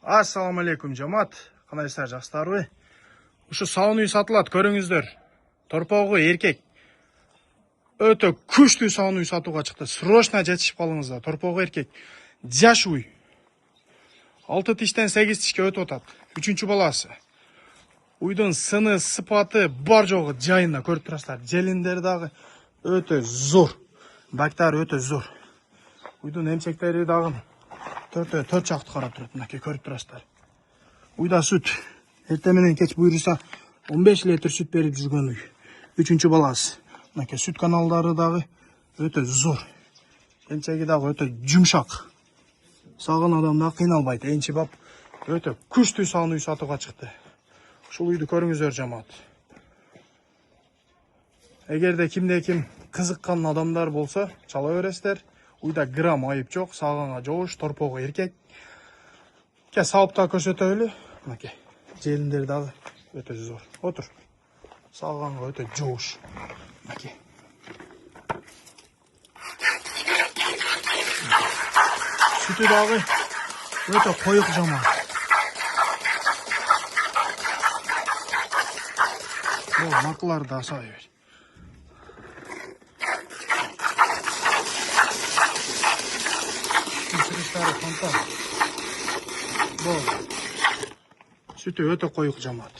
Ассаламу алейкум жамаат. Кандайсыздар, жакшысыздарбы? Ушу сауын үй сатылат, көрүңүздөр. Торпогу эркек. Өтө күчтүү сауын үй сатууга чыкты. Срочно жетишип калыңыздар. Торпогу эркек. Жаш үй. 6 тиштен 8 тишке өтүп атат. 3-чү баласы. Уйдун сыны, сыпаты бар жогу жайында көрүп турасыздар. Желиндер дагы өтө зор. Бактары өтө зор. Уйдун эмчектери дагы 4 жакты карап турат. Мынакей көрүп турасыздар. Уйда сүт. Эртең менен кеч буйруса 15 литр сүт берип жүргөн үй. 3-чү баласы. Мынакей сүт каналдары дагы өтө зор. Эмчеги дагы өтө жумшак. Сагын адам да кыйналбайт. Энчи бап өтө күчтүү сауын үй сатууга чыкты. Ушул үйдү көрүңүздөр жамаат. Эгерде кимде ким кызыккан адамдар болсо, чала бересиздер. Уйда грамм айып жок, сагынга жоош, торпогу эркек. Ке сабып да көрсөтөлү. Мынакей. Желиндер дагы өтө зор. Отур. Сагынга өтө жоош. Мынакей. Сүтү дагы өтө коюк жамаат. Бул макылар да сай бер. Сүтү өтө коюк жамаат.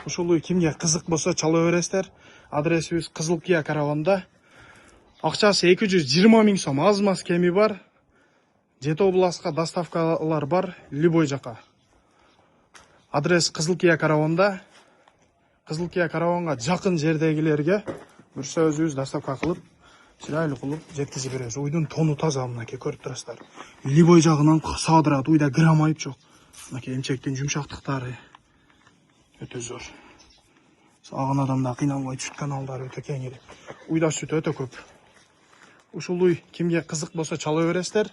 Ушул үй кимге кызык болсо чала бересиздер. Адресибиз Кызылкия караванда. Акчасы 220 000 сом. Аз-маз кеми бар. Жети областка доставкалар бар. Любой жака. Адрес Кызылкия караванда. Кызылкия караванга жакын жердегилерге бүрсө өзүбүз доставка кылып, чырайлуу кылып жеткизип беребиз. Уйдун тону таза, мынакей көрүп турасыздар. Любой жагынан саадырат. Уйда грамм айып жок. Мынакей эмчектин жумшактыктары өтө зор. Сагын адамда кыйналбайт, сүт каналдары өтө кеңири. Уйда сүт өтө көп. Ушул үй кимге кызык болсо чала бересиздер.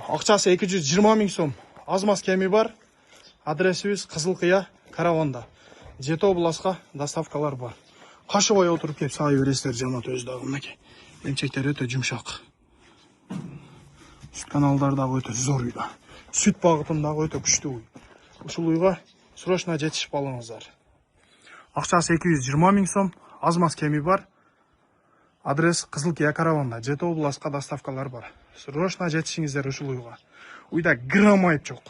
Акчасы 220 000 сом. Аз-маз кеми бар. Адресибиз Кызылкия караванда. Жети областка доставкалар бар. Кашыбай отуруп кеп сай бересиздер жамаат өз дагы. Мынакей эмчектер өтө жумшак. Сүт каналдары дагы өтө зор үйдө. Сүт багытындагы өтө күчтүү уй. Ушул уйга срочно жетишип калыңыздар. Акчасы 220 000 сом. Аз-маз кеми бар. Адрес Кызылкия караванда. Жети областка доставкалар бар. Срочно жетишиңиздер ушул уйга. Уйда грамм айып жок.